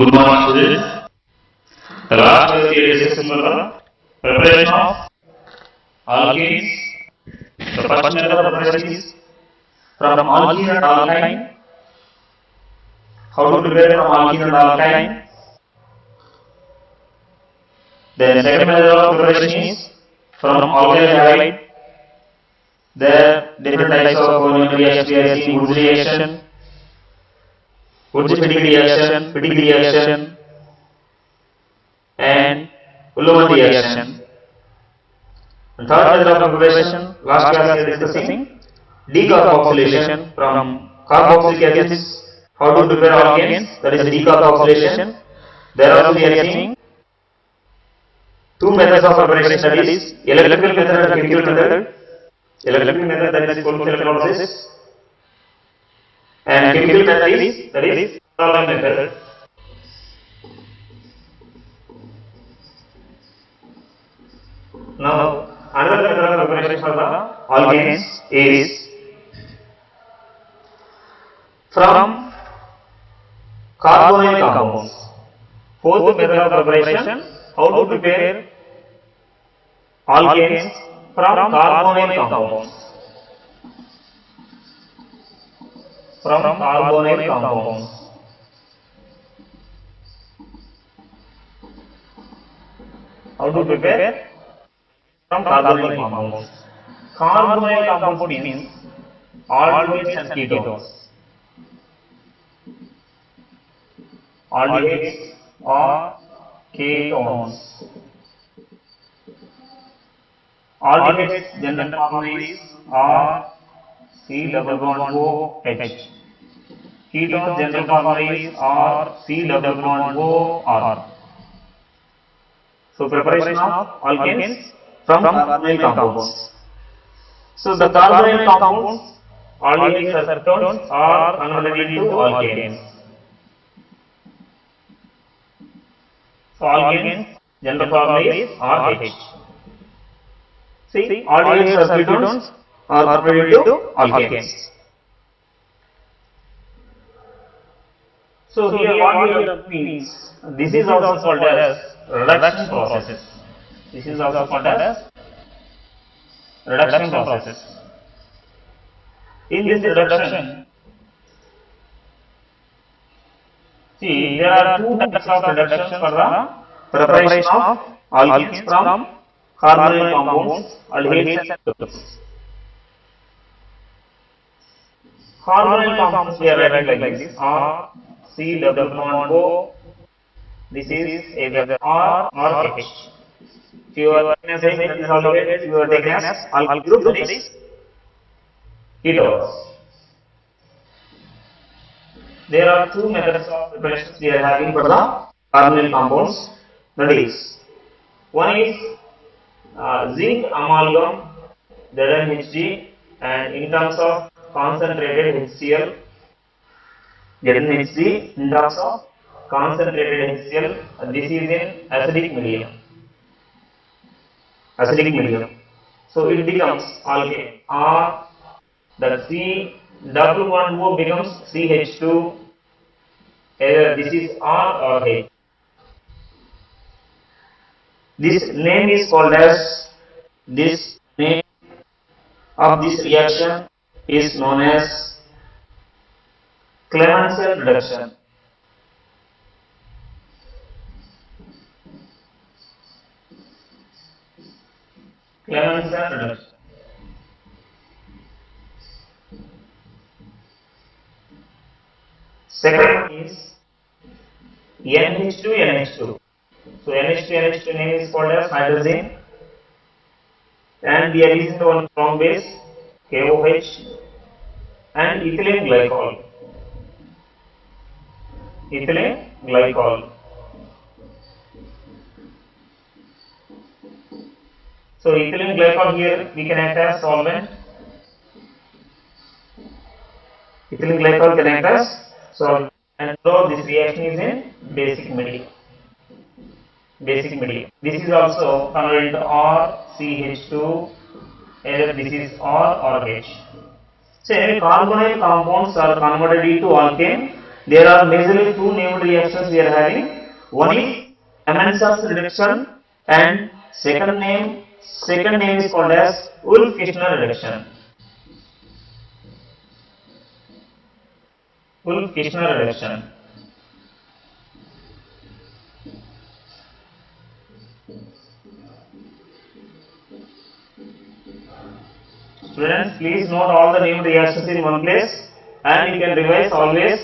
Good morning, students. The last discussion was the preparation of alkenes. The first method of preparation is from alkene and alkyne. How to prepare from alkene and alkyne? Then second method of preparation is from alkyl and halide. There are different types of reaction we are seeing: Wurtz reaction, Wurtz-Fittig reaction, Fittig reaction, and Ullmann reaction. And third method of preparation, last class we are discussing decarboxylation from carboxylic acids. How to prepare alkenes? That is decarboxylation. There also we are seeing two methods of preparation, that is electrical method and chemical method. Electrical method, that is full cell electrolysis, and chemical method is Stalling method. Now another method of preparation for the alkenes is from carbonyl compounds. Fourth method of preparation: how to prepare alkenes from carbonyl compounds. From carbonyl compounds. How to prepare from carbonyl compounds? Carbonyl compound means aldehydes and ketones. Aldehydes or ketones. Aldehydes general formula is R C double bond O H. Ketones general formula is R C double bond O R. So preparation of alkenes from carbonyl compounds. So the carbonyl compounds, aldehydes or ketones, are converted into alkenes. So alkenes general formula is RH. See, aldehydes or ketones are converted into alkenes. So here what we have means, this is also called as reduction process. This is also called as reduction process. In this reduction, see, there are two types of reduction for the preparation of alkenes from carbonyl compounds, aldehydes and ketones. Carbonyl compounds we are writing like this: R C double bond O. This is either R or H. If you are saying that this aldehyde, you are taking as alkyl group, that is ketones. There are two methods of preparation we are having for the carbonyl compounds. That is, one is zinc amalgam, ZnHg, and in terms of concentrated HCl, ZnHg in terms of concentrated HCl, this is in acidic medium. Acidic medium. So it becomes alkane R, that C double bond O becomes CH2, either this is R or H. This name is called as, this name of this reaction is known as Clemmensen reduction. Clemmensen reduction. Second one is NH2NH2. So NH2NH2 name is called as hydrazine, and we are using the one strong base KOH, and ethylene glycol. Ethylene glycol. So ethylene glycol here we can act as solvent. Ethylene glycol can act as solvent, and so this reaction is in basic medium. Basic medium. This is also converted into RCH2, either this is R or H. So carbonyl compounds are converted into alkane there are majorly two named reactions we are having. One is Amundsen's reduction, and second name is called as Wolff-Kishner reduction. Wolff-Kishner reduction. Students, please note all the named reactions in one place, and you can revise always.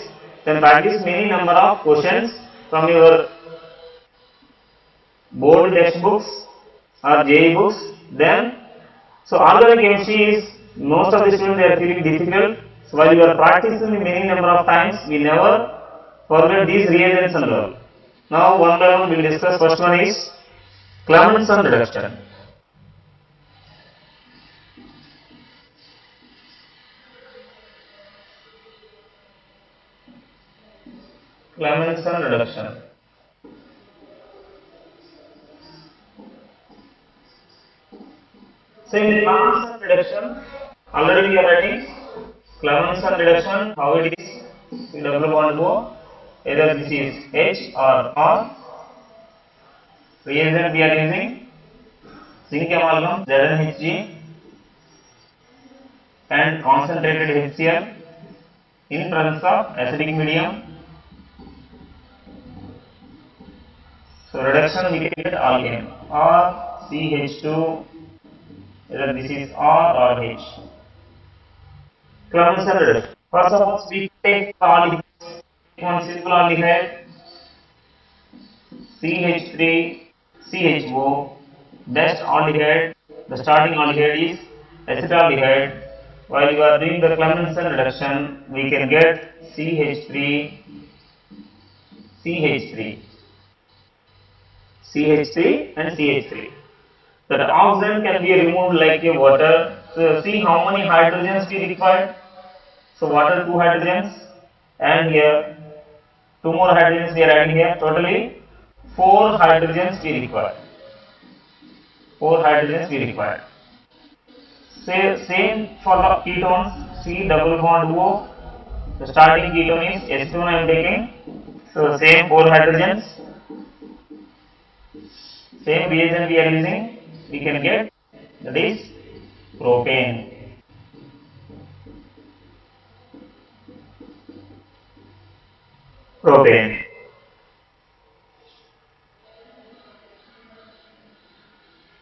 Then practice many number of questions from your board textbooks or JEE books. Then, so organic chemistry is, most of the students they are feeling difficult. So while you are practicing many number of times, we never forget these reagents and all. Now one by one we will discuss. First one is Clemmensen reduction. Clemmensen reduction. So in Clemmensen reduction, already we are writing Clemmensen reduction, how it is, double bond O, either this is H or R. Reagent we are using zinc amalgam ZnHg and concentrated HCl in presence of acidic medium. So reduction we get alkane RCH2, either this is R or H. Clemmensen reduction. First of all, we take aldehydes. One simple aldehyde CH3CHO. Best aldehyde, the starting aldehyde is acetaldehyde. While you are doing the Clemmensen reduction, we can get CH3 and CH3. That oxygen can be removed like a water. So see how many hydrogens we require. So water 2 hydrogens, and here 2 more hydrogens we are adding here. Totally 4 hydrogens we require. 4 hydrogens we require. Same for the ketones. C double bond O. The starting ketone is H2 I am taking. So same 4 hydrogens. Same reagent we are using, we can get, that is propane.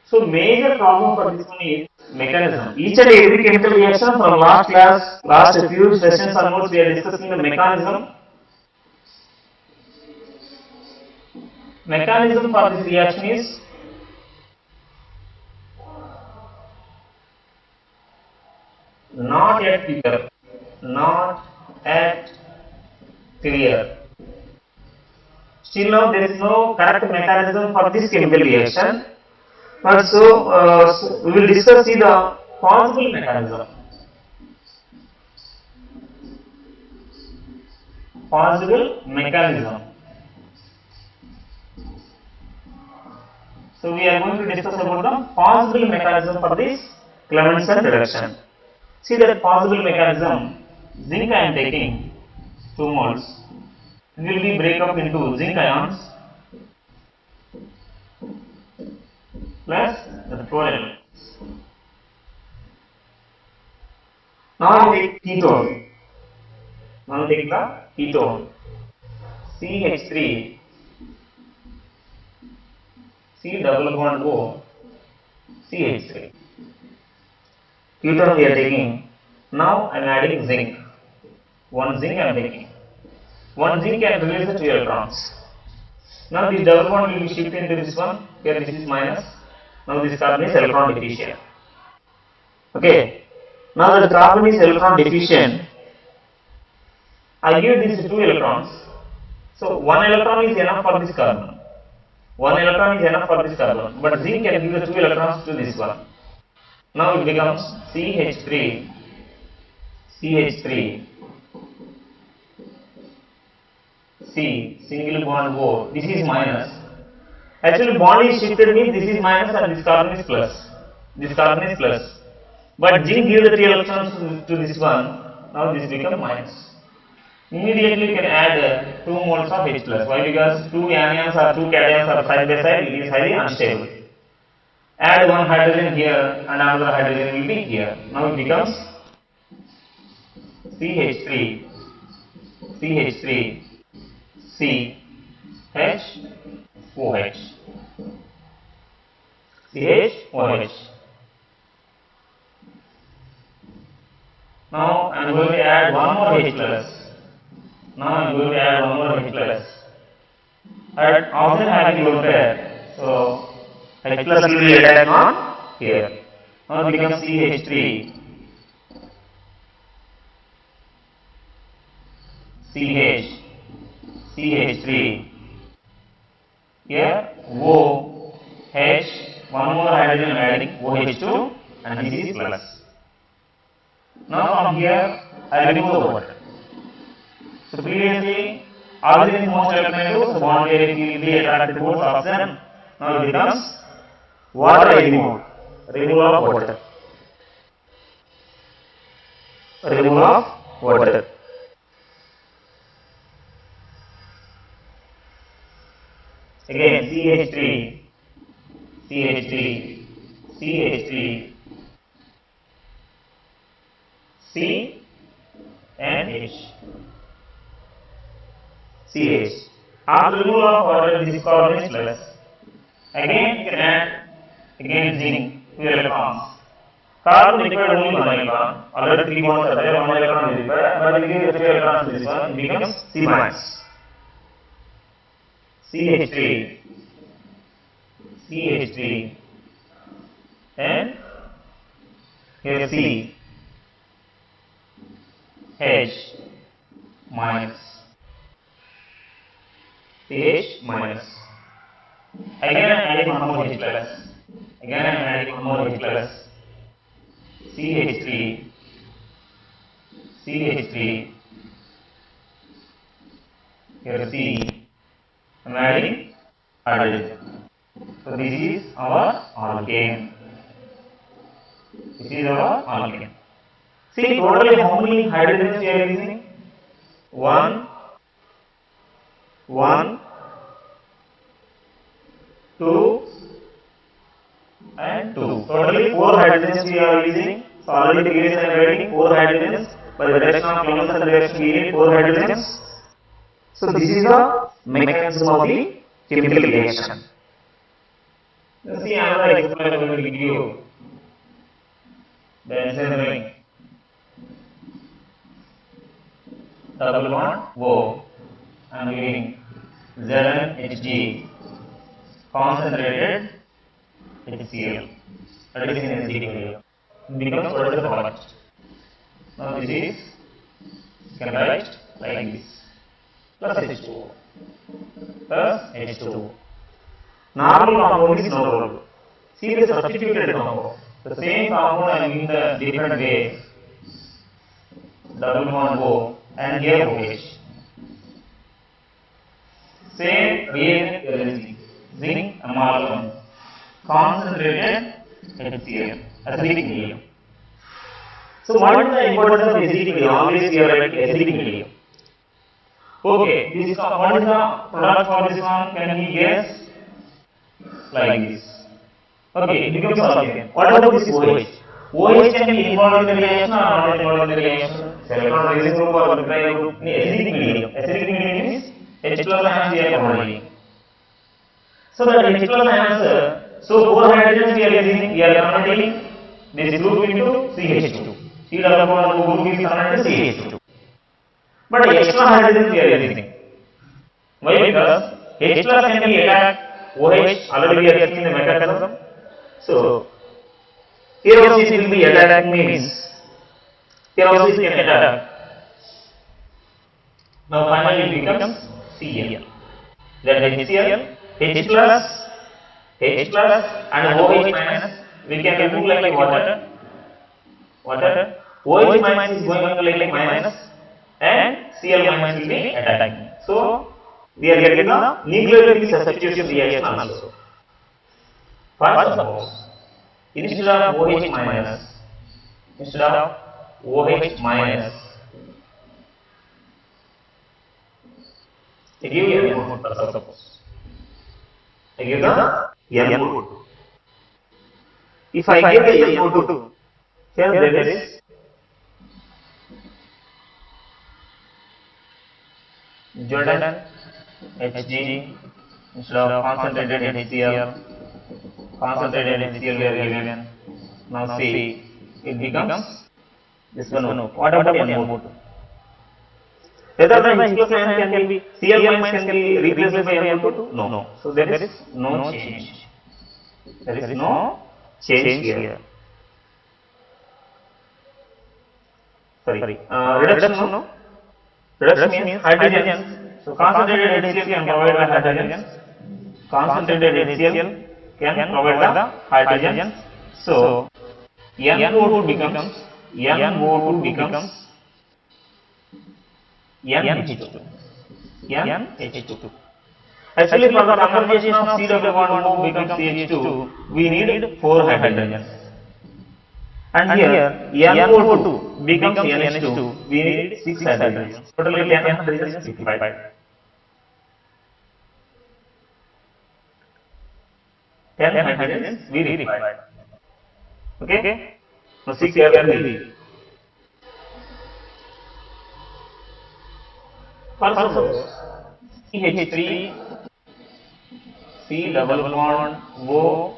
So major problem for this one is mechanism. Each and every chemical reaction from last class, last few sessions onwards we are discussing the mechanism. Mechanism for this reaction is not yet clear. Still now there is no correct mechanism for this chemical reaction. But so we will discuss the possible mechanism. So we are going to discuss about the possible mechanism for this Clemmensen reduction. See that possible mechanism, zinc I am taking 2 moles, it will be break up into zinc ions plus the 4 elements. Now I take ketone. Now take the ketone CH3 C double bond O CH3. Ketone we are taking. Now I am adding zinc. 1 zinc I am taking. 1 zinc can release the 2 electrons. Now this double bond will be shifted into this one. Here this is minus. Now this carbon is electron deficient. Okay. Now that the carbon is electron deficient, I give these 2 electrons. So 1 electron is enough for this carbon. 1 electron is enough for this carbon, but zinc can give the 2 electrons to this one. Now it becomes CH3 C single bond O. This is minus. Actually bond is shifted means this is minus and this carbon is plus. But zinc gives the 3 electrons to this one. Now this becomes minus. Immediately you can add 2 moles of H plus. Why? Because 2 anions or 2 cations are side by side, it is highly unstable. Add one hydrogen here and another hydrogen will be here. Now it becomes CH3, CH3, C, H, OH, CH, OH. Now I am going to add one more H plus. Now I am going to add one more H plus. At oxygen hydrogen pair. So H plus will be added on here. Now it becomes CH3, CH, CH3. Here O, H, one more hydrogen adding OH2 and this is plus. Now from here I remove the water. So previously oxygen is most electronegative, so bond area will be attracted towards oxygen. Now it becomes water I remove. Removal of water. Removal of water. Again CH3, CH3, CH3, C and H. CH. After removal of water, this carbon is plus. Again you can add again zinc 2 electrons. Carbon required only 1 electron. Already 3 bonds are there, 1 electron is required, but we give 2 electrons to this one, it becomes C minus. CH3, CH3, and here C, H minus, CH minus. Again I am adding one more H plus. Again I am adding one more H plus. CH3, CH3, here C. I am adding hydrogen. So this is our alkane. This is our alkane. See totally how many hydrogens we are using? 1, 1, 2 and 2. Totally 4 hydrogens we are using. So already previously I am writing 4 hydrogens. By the direction of Clemens and direction we need 4 hydrogens. So this is the mechanism of the chemical reaction. Let's see another example I will give you. The benzene ring. Double bond O. I am giving ZnHg concentrated HCl. That is in acidic area. It becomes what is the product. Now this is, you can write like this. Plus H2O. Plus H2O. Normal compound is no problem. See the substituted compound. The same compound I am in the different way. Double bond O and here OH. Same reagent using zinc amalgam. Concentrated HCl. Acidic medium. So what is the importance of acidic medium? Always we are writing acidic medium. Okay, this is what is the product for this one? Can we guess? Like this. Okay, it becomes alkane. What about this OH? OH can be involved in the reaction or not involved in the reaction? Electron releasing group or nuclear group? Acidic medium. Acidic medium means H plus ions we are combining. So that H plus ions, so 4 hydrogens we are using, we are converting this group into CH2. C double bond O group is converted to CH2. But extra hydrogens we are using. Why? Because H plus can be attacked OH, already we are seeing the mechanism. So here also it will be attack means here also it can attack. Now finally it becomes Cl. That HCl, H plus and OH minus we can remove like water. OH minus is going like minus and Cl minus will be attacking. So we are getting the nucleophilic substitution reaction also. First suppose instead of OH minus I give you N mode for suppose. I give the N mode. If I give the N mode, here there is Jordan Hg instead of concentrated HCl. Concentrated HCl we are given. Now see, it becomes this one. What about N mode? Whether the H plus ion can be Cl minus can be replaced by N mode? No. So there is no change. There is no change here. Sorry. Reduction, no? Reduction means hydrogen. So concentrated HCl can provide the hydrogen. Concentrated HCl can provide the hydrogen. So NO2 becomes NH2. NH2. Actually, for the conversion of C double bond O becomes CH2, we need 4 hydrogen. And here NO2 becomes NH2, we need 6 hydrogen. Totally 10 hydrogens required. 10 hydrogens we require. Okay? Now see carefully. First, CH3, C double bond O,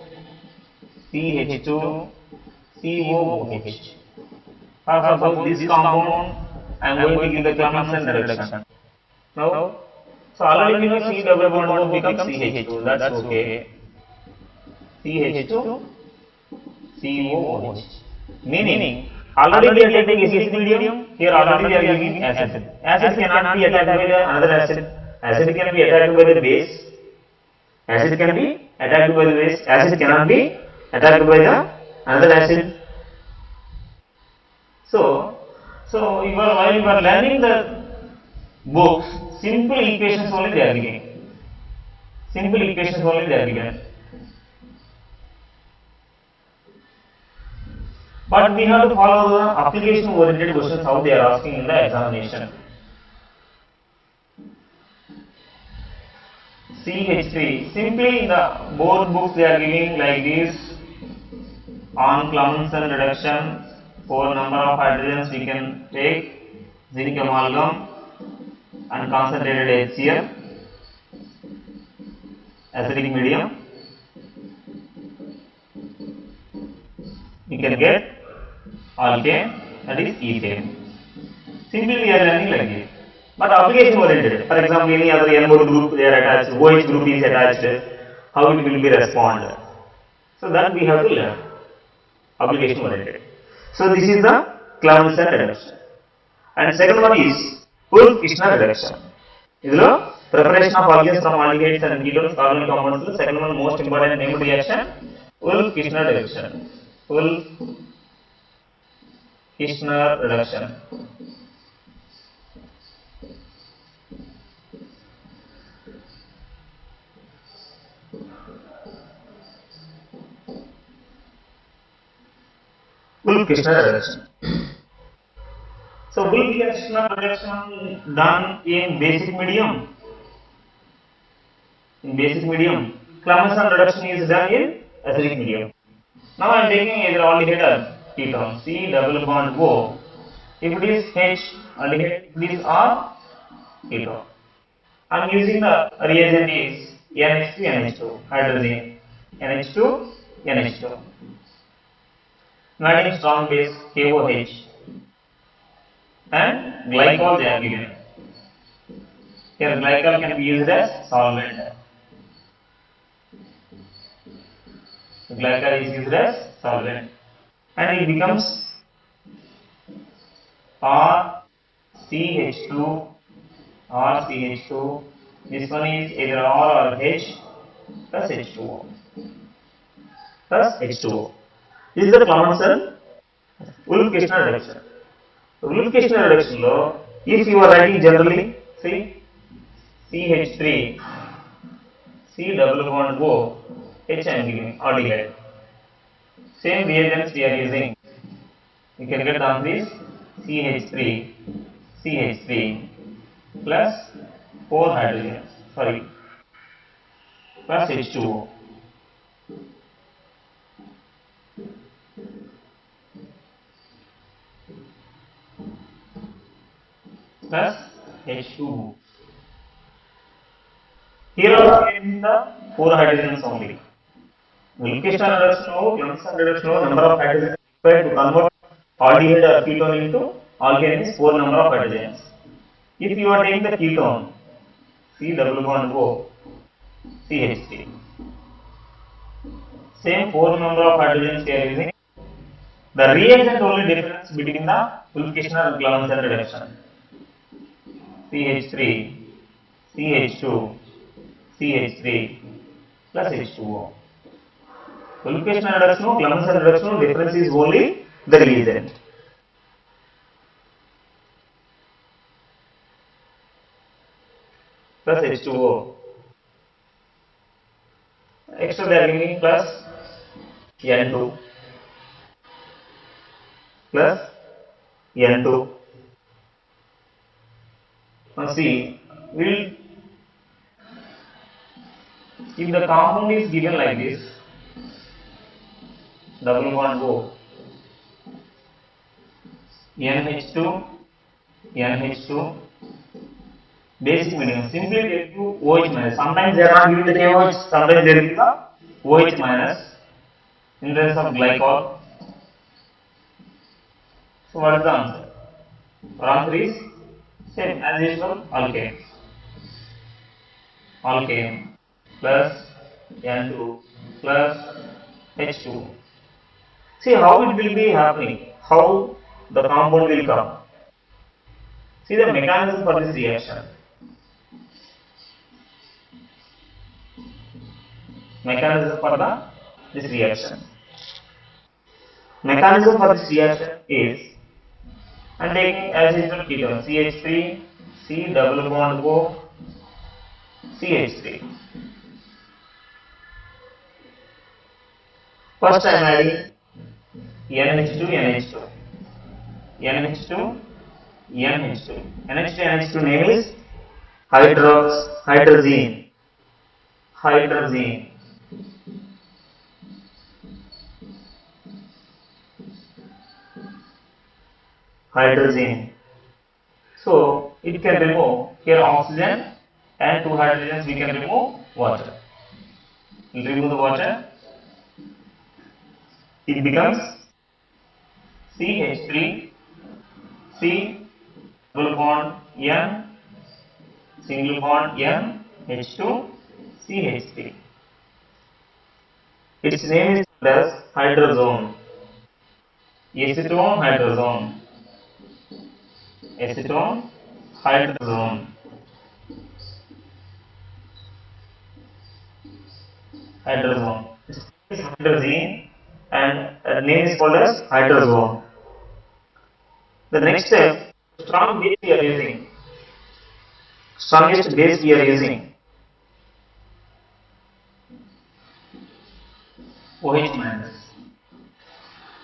CH2, COOH. For this compound, I am going to give the Clemmensen reduction. Now, so already we know C double bond O becomes CH2. That's okay. CH2, COOH. Meaning, already we are taking acidic medium, here already we are giving acid. Acid cannot be attacked by the another acid. Acid can be attacked by the base. Acid can be attacked by the base. Acid cannot be attacked by the another acid. So while you are learning the books, simple equations only they are given. Simple equations only they are given. But we have to follow the application oriented questions how they are asking in the examination. CH3, simply in the both books they are giving like this. On Clemmensen reduction, 4 number of hydrogens we can take, zinc amalgam and concentrated HCl, acidic medium. We can get alkane, that is ethane. Simply we are learning like this. But application oriented. For example, any other N mode group they are attached, OH group is attached, how it will be respond. So that we have to learn. Application oriented. So this is the Clemmensen reduction. And second one is Wolff-Kishner reduction. This is the preparation of alkenes from aldehydes and ketones carbonyl compounds. The second one most important named reaction, Wolff-Kishner reduction. Wolff-Kishner reduction. Wolff-Kishner reduction. So Wolff-Kishner reduction done in basic medium. In basic medium, Clemmensen reduction is done in acidic medium. Now I am taking either aldehyde or ketone, C double bond O. If it is H aldehyde, if it is R ketone. I am using the reagent is NH2 NH2 hydrogen, NH2 NH2. Adding strong base KOH and glycol they are given. Here glycol can be used as solvent. Glycol is used as solvent and it becomes RCH2. This one is either R or H plus H2O. This is the Clemmensen Wolff-Kishner reduction. So Wolff-Kishner reduction lo, if you are writing generally, see CH3, C double bond O, H I am giving aldehyde. Same reagents we are using. You can get on this CH3 plus 4 hydrogens, sorry, plus H2O. Plus H2O. Here also in the 4 hydrogens only. Vulcation reduction or Clemson reduction or number of hydrogens required to convert aldehyde or ketone into alkane is 4 number of hydrogens. If you are taking the ketone, C double bond O, CH3. Same 4 number of hydrogens we are using. The reagent only difference between the purification and Clemson reduction. CH3, CH2, CH3 plus H2O. Purification and reduction, Clemson reduction difference is only the reagent. Plus H2O. Extra they are giving plus N2 plus N2. Now see, we'll if the compound is given like this, double bond O, NH2, NH2, basic medium, simply take you OH minus. Sometimes they are not giving the KOH, sometimes they will give the OH minus in terms of glycol. So what is the answer? Answer is same as usual, alkane. Alkane plus N2 plus H2. See how it will be happening, how the compound will come. See the mechanism for this reaction. Mechanism for this reaction. Mechanism for this reaction is, I am taking as usual ketone CH3, C double bond O, CH3. First I am adding NH2, NH2, NH2, NH2. NH2, NH2 name is hydrazine. Hydrazine. Hydrazine. So it can remove here oxygen and 2 hydrogens, we can remove water. We will remove the water. It becomes CH3, C double bond N, single bond N, H2, CH3. Its name is called as hydrazone. Acetone hydrazone. Acetone hydrazone. Hydrazone. This is hydrazine and the name is called as hydrazone. The next step, strong base we are using. Strongest base we are using OH minus.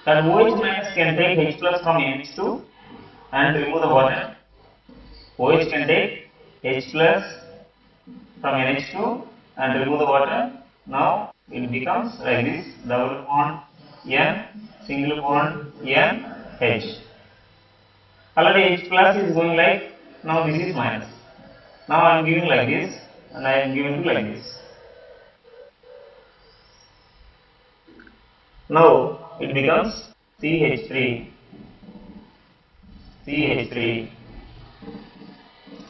That OH minus can take H plus from NH2 and remove the water. OH can take H plus from NH2 and remove the water. Now it becomes like this, double bond N, single bond N, H. Already H plus is going like, now this is minus. Now I am giving like this and I am giving like this. Now it becomes CH3, CH3,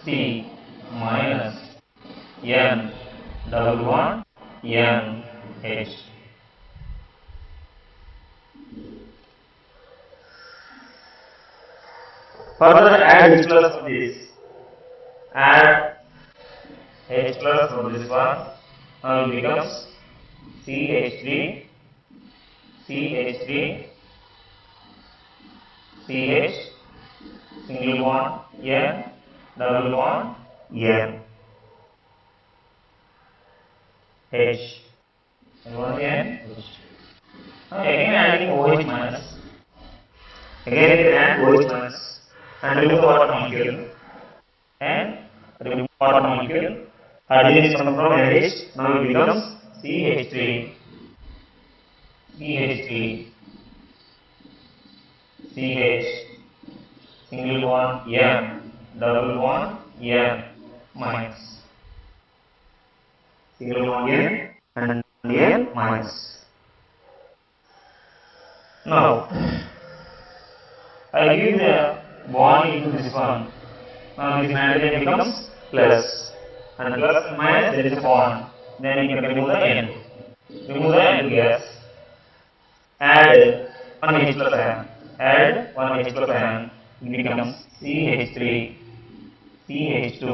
C minus N double bond N H. Further add H plus of this. Add H plus of this one. Now it becomes CH3, CH3, CH, single bond N, double bond N, H, one N, H. Now again adding OH minus. Again add OH minus and remove the water molecule and remove water molecule. Hydrogen is coming from NH. Now it becomes CH3. CH3. CH. Single bond N. Double bond N minus. Single bond N and N minus. Now I give the bond into this one. Now this nitrogen becomes plus, and plus and minus there is a bond. Then you can remove the N. Remove the N gas. Add 1 H plus ion. Add 1 H plus ion. It becomes CH3, CH2,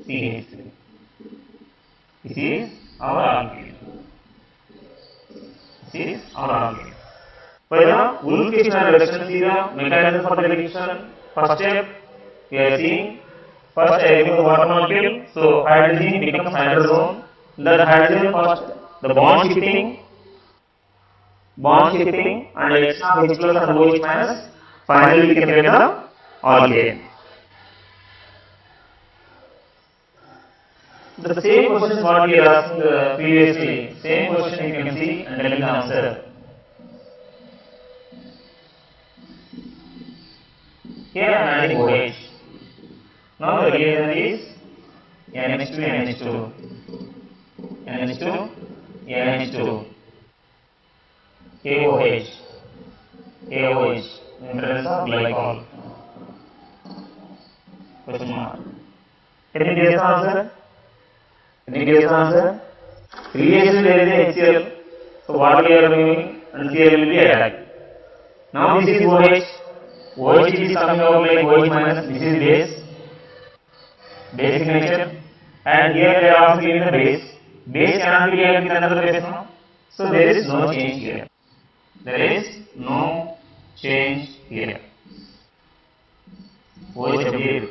CH3. This is our alkene. This is our alkene. For the Wolff-Kishner reduction, see the mechanism for the reduction. First step, we are seeing, first I remove the water molecule, so hydrogen becomes hydrazone. That hydrogen first, the bond shifting, and H of H plus and OH minus, finally we can get the alkane. The same question what we are asking previously, same question you can see and tell the answer. Here I am adding OH. Now the reagent is NH2, NH2, NH2, NH2, KOH, KOH, in presence of glycol. Question mark. Can you guess the answer? Can you guess the answer? Previously there is a HCl, so what we are doing, and Cl will be added. Now this is OH. OH is coming out like OH minus, this is base, basic nature, and here they are also giving the base. Base cannot be reacted with another base now, so there is no change here. There is no change here. OH appears.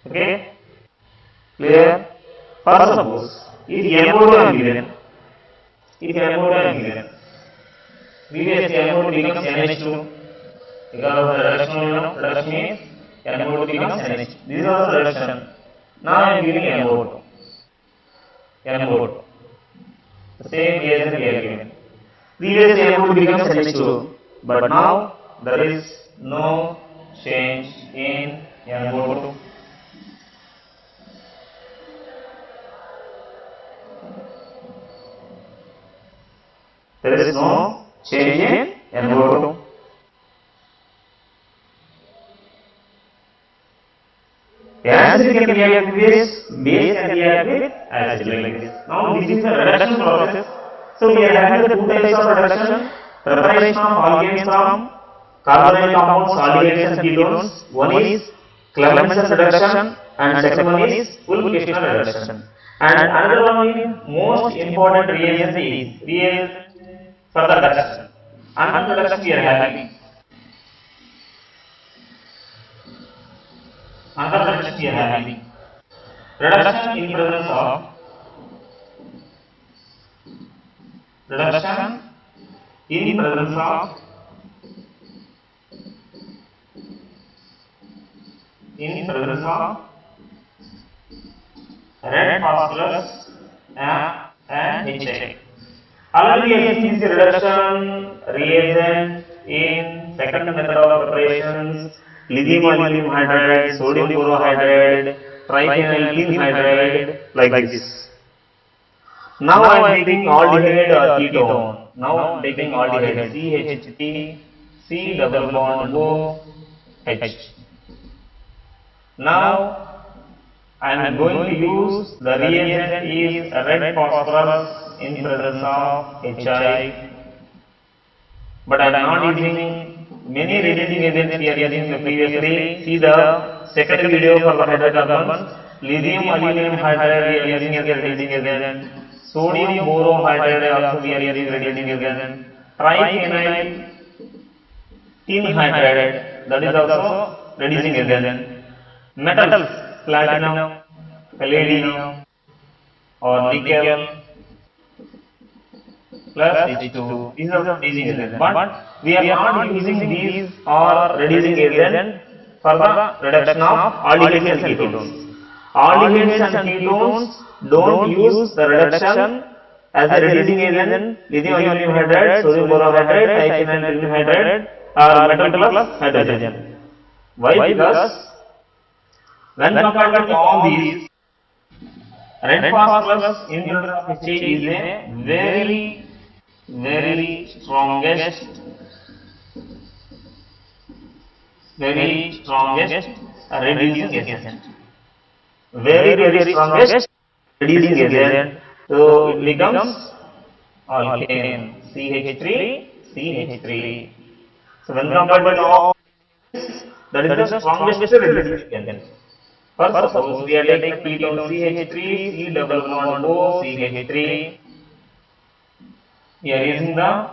Okay? Clear? First suppose, if NO2 is given, previously NO2 becomes NH2. Because of the reduction, reduction means NO2 becomes NH. This is also reduction. Now I am giving NO2. The same reaction we are given. Previously NO2 becomes NH2, but now there is no change in NO2. There is no change in NO2. Acid can react with base can react with acid like this. Now this is the reduction process. So we are having the two types of reduction. Preparation of alkanes from carbonyl compounds, aldehydes and ketones. One is Clemenson's reduction and second one is Wolff-Kishner reduction. And another one is most important reagent is for the reduction. Another reduction we are having. Another reduction we are having. Reduction in presence of red phosphorus and HA. Already we have seen the reduction reagent in second method of preparations. Lithium aluminum hydride, sodium borohydride, triphenyl hydride, like this. Now I am taking aldehyde or ketone. Now I am taking aldehyde CH3, C double bond O, H. Now I am going to use the reagent is red phosphorus in presence of HI, but I am not using many reducing agents we are using the previously. See the second video for the hydrocarbons. Lithium aluminum hydride we are using as a reducing agent. Sodium borohydride also we are using reducing agent. Triphenyl hydride, that is also reducing agent. Metals, platinum, palladium or nickel plus H2. These are reducing agents. But we are not using these or reducing agent for the reduction of aldehydes and ketones. Aldehydes and ketones don't use the reduction as a reducing agent lithium aluminum hydride, sodium borohydride, thiacin and aluminum hydride or metal plus hydrogen. Why? Because when compared with all these, red phosphorus in presence of HA is a very strongest reducing agent. Very strongest reducing agent. So it becomes alkane CH3. So when compared with all, that is the strongest reducing agent. First suppose we are taking ketone CH3, C double bond O, CH3. We are using the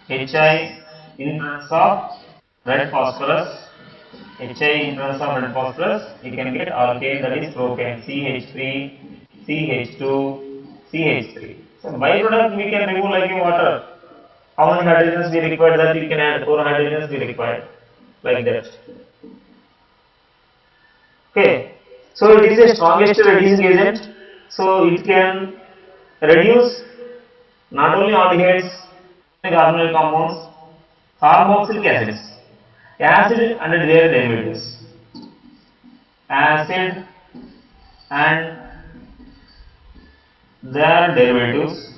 HI in presence of red phosphorus. HI in presence of red phosphorus, you can get alkane, that is propane, CH3, CH2, CH3. So byproduct we can remove like water. How many hydrogens we require, that we can add 4 hydrogens we require, like that. Okay, so it is the strongest reducing agent. So it can reduce not only aldehydes, carbonyl compounds, carboxylic acids, acid and their derivatives, acid and their derivatives,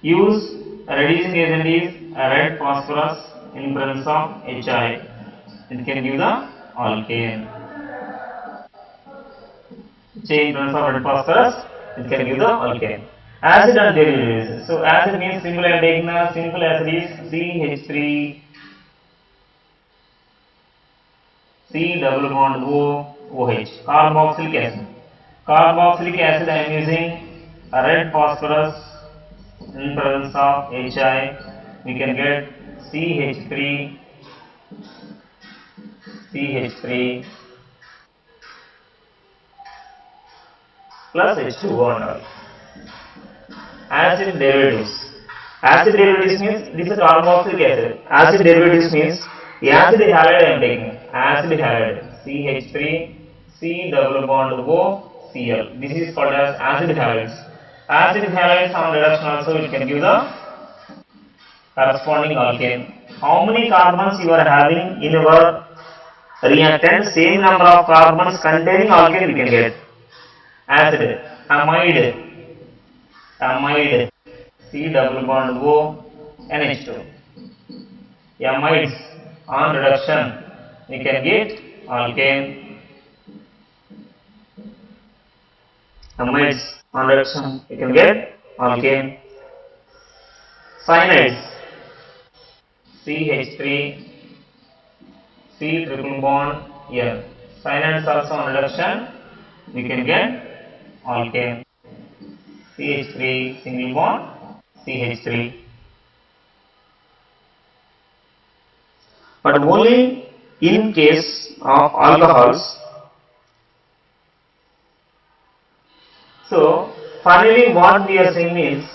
use reducing agent is red phosphorus in presence of HI. It can give the alkane. HI in presence of red phosphorus, it can give the alkane. Acid and derivatives. So acid means simple, I am taking the simple acid is CH3, C double bond O, OH, carboxylic acid. Carboxylic acid I am using red phosphorus in presence of HI. We can get CH3 plus H2O and all. Acid derivatives. Acid derivatives means this is carboxylic acid. Acid derivatives means acid halide I am taking. Acid halide CH3 C double bond O Cl. This is called as acid halides. Acid halides on reduction also it can give the corresponding alkane. How many carbons you are having in your reactant? Same number of carbons containing alkane we can get. Acid, amide C double bond O NH2. Amides on reduction we can get alkane. Amides on reduction you can get alkane. Cyanides CH3 C triple bond N. Cyanides also on reduction we can get alkane. CH3 single bond CH3. But only in case of alcohols. So finally what we are saying means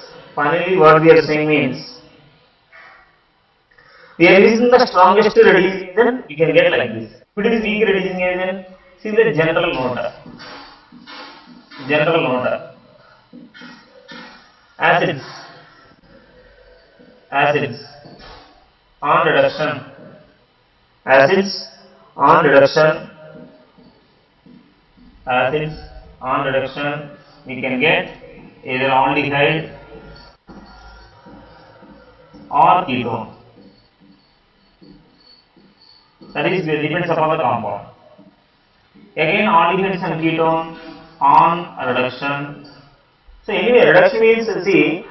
we are using the strongest reducing agent, we can get like this. If it is weak reducing agent, see the general note. Acids on reduction. Acids on reduction we can get either aldehyde or ketone. That is depends upon the compound. Again aldehydes and ketone on reduction. So anyway reduction means, see,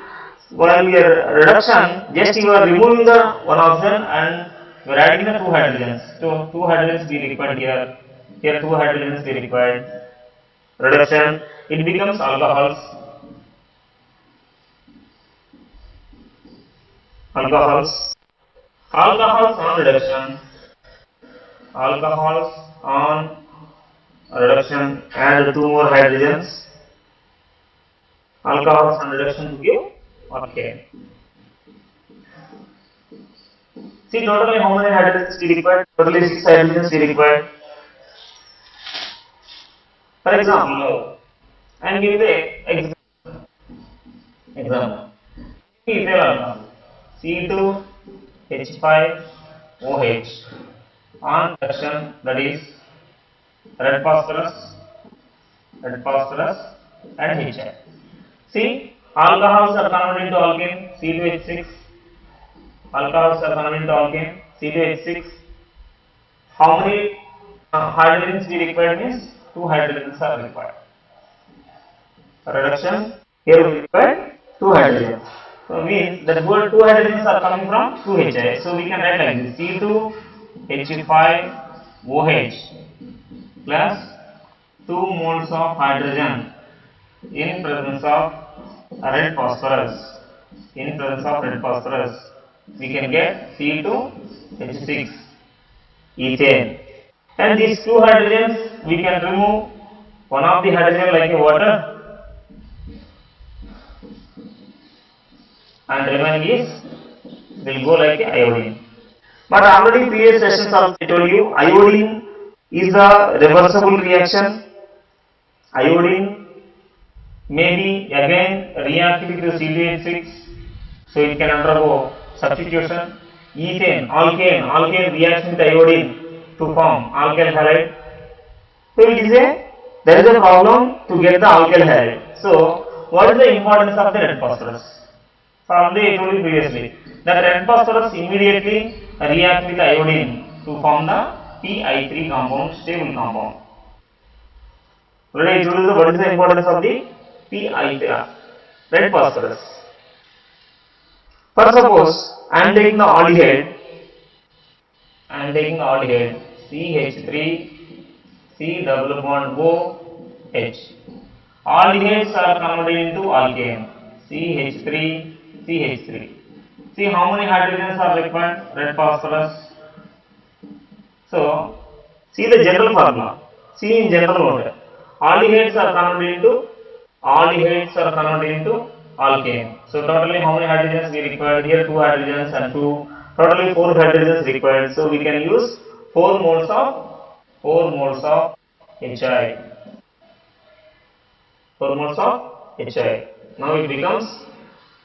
while we are reduction, just you are removing the one oxygen and you are adding the 2 hydrogens. So 2 hydrogens be required here. Here 2 hydrogens be required. Reduction, it becomes alcohols. Alcohols on reduction. Add 2 more hydrogens. alcohols on reduction to give alkane. See, totally how many hydrogens we required? Totally 6 hydrogens we required. For example, I am giving the example. Ethyl alcohol C2H5OH on reduction, that is red phosphorus and HI. See, alcohols are converted into alkane C2H6. Alcohols are converted into alkane C2H6. How many hydrogens we require means 2 hydrogens are required. Reduction, here we require 2 hydrogens. So means that 2 hydrogens are coming from 2 HI. So we can write like this C2H5OH plus 2 moles of hydrogen in presence of red phosphorus. In presence of red phosphorus, we can get C2H6 ethane. And these 2 hydrogens we can remove one of the hydrogen like a water, and remaining is will go like iodine. But already previous sessions also I told you iodine is a reversible reaction. Iodine may be again reactive with C2H6, so it can undergo substitution. Ethane, alkane reacts with iodine to form alkyl halide. So it is there is a problem to get the alkyl halide. So what is the importance of the red phosphorus? So already I told you previously that red phosphorus immediately reacts with iodine to form the Pi3 compound, stable compound. Already I told you what is the importance of the Pi3, red phosphorus. For suppose I am taking the aldehyde, CH3 C double bond OH. Aldehydes are converted into alkane CH3 CH3. See how many hydrogens are required? Red phosphorus. So see the general formula. See in general mode. Aldehydes are converted into alkane. So totally how many hydrogens we required? Here 2 hydrogens and 2. Totally 4 hydrogens required. So we can use 4 moles of HI. 4 moles of HI. Now it becomes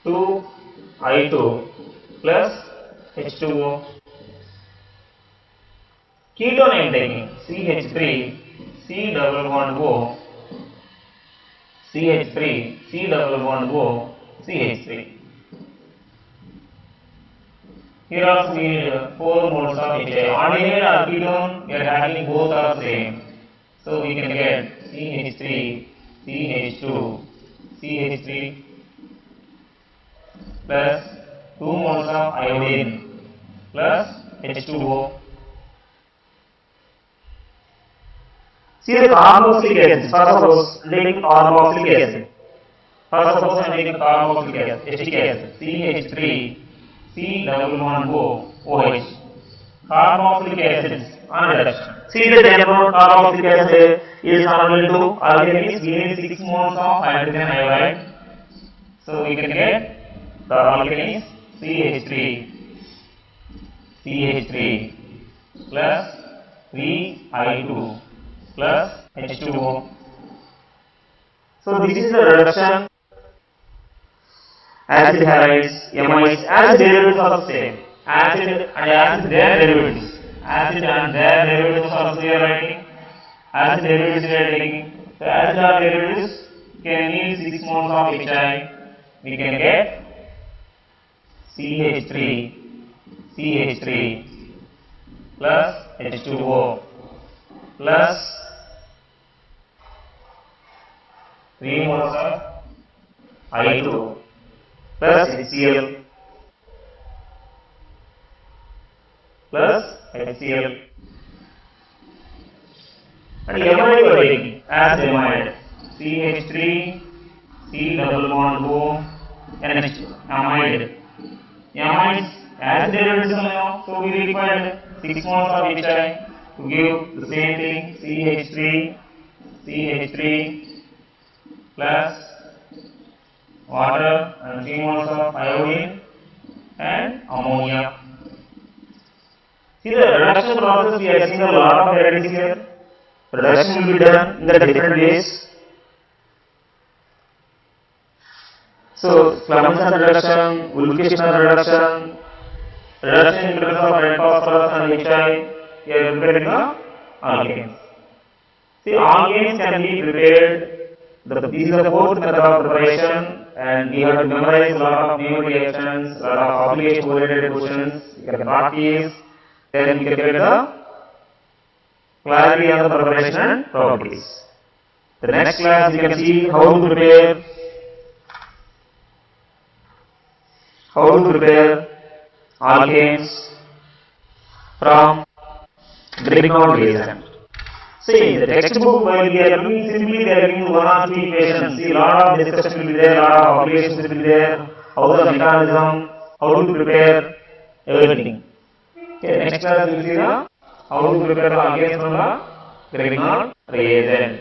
2I2 plus H2O. Ketone I am taking CH3 C double bond O, CH3 C double bond O, CH3. Here also we need 4 moles of HI. Aldehyde or ketone, we are handling both are same. So we can get CH3 CH2 CH3 plus 2 moles of iodine plus H2O. See the carboxylic acid. First suppose taking carboxylic acid. First suppose I am taking carboxylic acid, acetic acid, CH3 C double bond O, OH. Carboxylic acids on reduction. See the general carboxylic acid is converted into alkane means we need 6 moles of hydrogen iodide. So we can get the alkane is CH3 plus 3I2 plus H2O. So this is the reduction. Acid halides, amides, acid derivatives are the same. Acid and acid their derivatives. Acid and their derivatives also we are writing. Acid derivatives we are taking. So acid or derivatives can need 6 moles of HI. We can get CH3 plus H2O plus 3 moles of I2 plus HCl and amide we are taking as amide CH3 C double bond O NH amide. Amides as derivatives so we require 6 moles of HI to give the same thing CH3 plus water and 3 moles of iodine and ammonia. See the reduction process, we are seeing a lot of varieties here. Reduction will be done in the different ways. So, Clemmensen reduction, Wolff-Kishner reduction, reduction in presence of red phosphorus and HI, we are preparing the alkanes. See, alkanes can be prepared. This is the fourth method of preparation, and we have to memorize a lot of new reactions, a lot of obligation oriented questions. You can practice, then you can get the clarity on the preparation and properties. The next class you can see how to prepare alkanes from Grignard reagent. See, the textbook, while we are looking simply, they are giving one or two equations. See, a lot of discussion will be there, a lot of obligations will be there, how the mechanism, how to prepare, everything. Okay, next class we will see the how to prepare the alkanes from the Grignard reagent.